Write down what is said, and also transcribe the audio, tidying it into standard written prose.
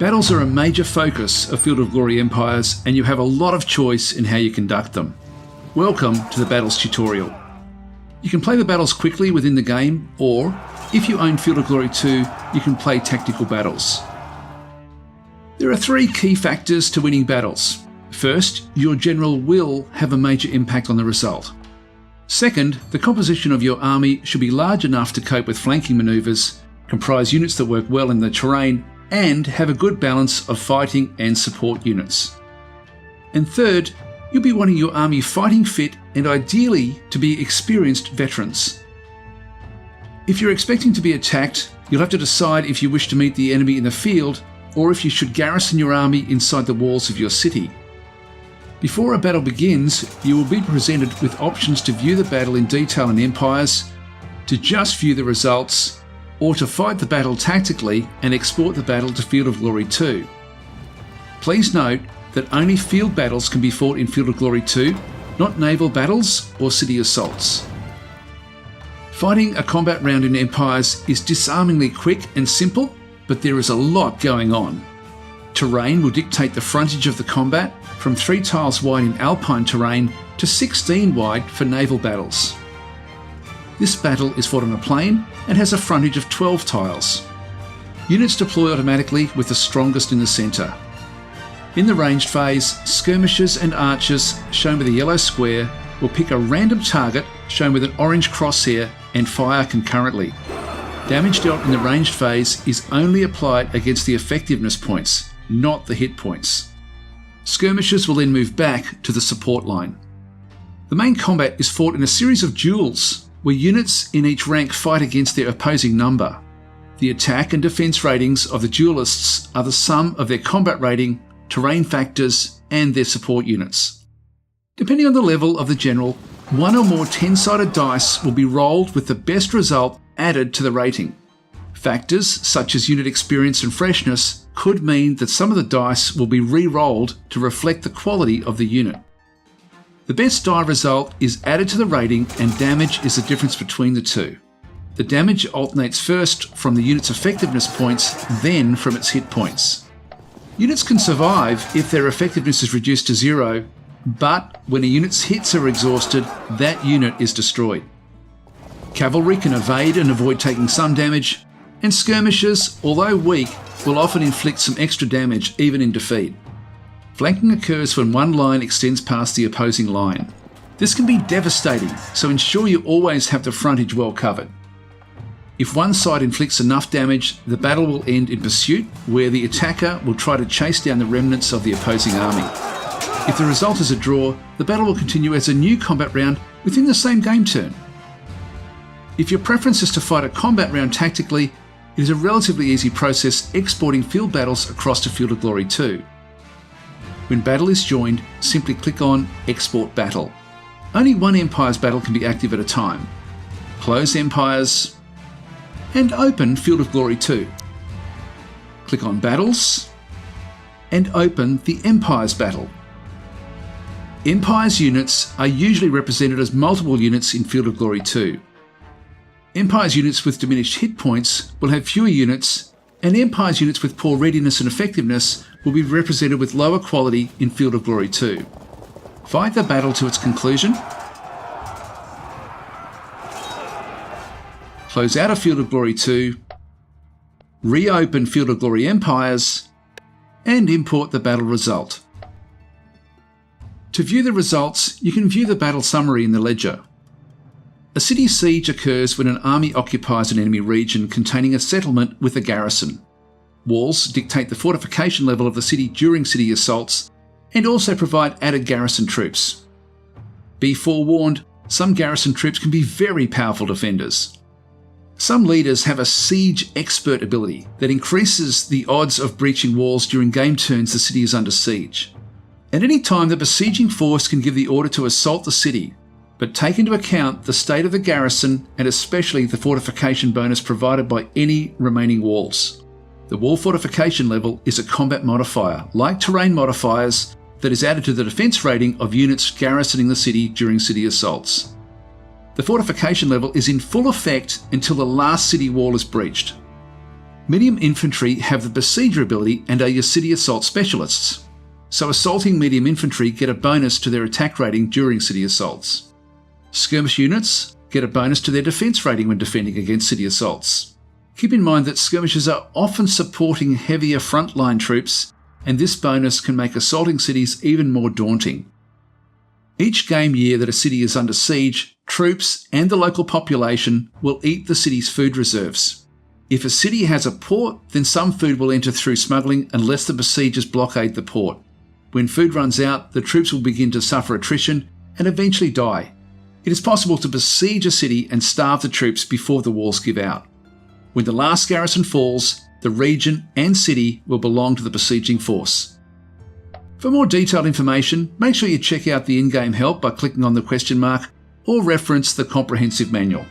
Battles are a major focus of Field of Glory empires, and you have a lot of choice in how you conduct them. Welcome to the Battles tutorial. You can play the battles quickly within the game, or if you own Field of Glory 2, you can play tactical battles. There are three key factors to winning battles. First, your general will have a major impact on the result. Second, the composition of your army should be large enough to cope with flanking maneuvers, comprise units that work well in the terrain, and have a good balance of fighting and support units. And third, you'll be wanting your army fighting fit and ideally to be experienced veterans. If you're expecting to be attacked, you'll have to decide if you wish to meet the enemy in the field or if you should garrison your army inside the walls of your city. Before a battle begins, you will be presented with options to view the battle in detail in empires, to just view the results, or to fight the battle tactically and export the battle to Field of Glory 2. Please note that only field battles can be fought in Field of Glory 2, not naval battles or city assaults. Fighting a combat round in Empires is disarmingly quick and simple, but there is a lot going on. Terrain will dictate the frontage of the combat, from 3 tiles wide in alpine terrain to 16 wide for naval battles. This battle is fought on a plain and has a frontage of 12 tiles. Units deploy automatically with the strongest in the centre. In the ranged phase, skirmishers and archers, shown with a yellow square, will pick a random target, shown with an orange crosshair, and fire concurrently. Damage dealt in the ranged phase is only applied against the effectiveness points, not the hit points. Skirmishers will then move back to the support line. The main combat is fought in a series of duels, where units in each rank fight against their opposing number. The attack and defence ratings of the duelists are the sum of their combat rating, terrain factors, and their support units. Depending on the level of the general, 1 or more 10-sided dice will be rolled with the best result added to the rating. Factors such as unit experience and freshness could mean that some of the dice will be re-rolled to reflect the quality of the unit. The best die result is added to the rating, and damage is the difference between the two. The damage alternates first from the unit's effectiveness points, then from its hit points. Units can survive if their effectiveness is reduced to 0, but when a unit's hits are exhausted, that unit is destroyed. Cavalry can evade and avoid taking some damage, and skirmishers, although weak, will often inflict some extra damage even in defeat. Flanking occurs when one line extends past the opposing line. This can be devastating, so ensure you always have the frontage well covered. If one side inflicts enough damage, the battle will end in pursuit, where the attacker will try to chase down the remnants of the opposing army. If the result is a draw, the battle will continue as a new combat round within the same game turn. If your preference is to fight a combat round tactically, it is a relatively easy process exporting field battles across to Field of Glory 2. When battle is joined, simply click on Export Battle. Only one Empire's battle can be active at a time. Close Empires and open Field of Glory 2. Click on Battles and open the Empire's battle. Empire's units are usually represented as multiple units in Field of Glory 2. Empire's units with diminished hit points will have fewer units, and Empire's units with poor readiness and effectiveness will be represented with lower quality in Field of Glory 2. Fight the battle to its conclusion. Close out of Field of Glory 2, reopen Field of Glory Empires, and import the battle result. To view the results, you can view the battle summary in the ledger. A city siege occurs when an army occupies an enemy region containing a settlement with a garrison. Walls dictate the fortification level of the city during city assaults and also provide added garrison troops. Be forewarned, some garrison troops can be very powerful defenders. Some leaders have a siege expert ability that increases the odds of breaching walls during game turns the city is under siege. At any time, the besieging force can give the order to assault the city, but take into account the state of the garrison and especially the fortification bonus provided by any remaining walls. The wall fortification level is a combat modifier, like terrain modifiers, that is added to the defense rating of units garrisoning the city during city assaults. The fortification level is in full effect until the last city wall is breached. Medium infantry have the besieger ability and are your city assault specialists, so assaulting medium infantry get a bonus to their attack rating during city assaults. Skirmish units get a bonus to their defence rating when defending against city assaults. Keep in mind that skirmishers are often supporting heavier frontline troops, and this bonus can make assaulting cities even more daunting. Each game year that a city is under siege, troops and the local population will eat the city's food reserves. If a city has a port, then some food will enter through smuggling unless the besiegers blockade the port. When food runs out, the troops will begin to suffer attrition and eventually die. It is possible to besiege a city and starve the troops before the walls give out. When the last garrison falls, the region and city will belong to the besieging force. For more detailed information, make sure you check out the in-game help by clicking on the question mark or reference the comprehensive manual.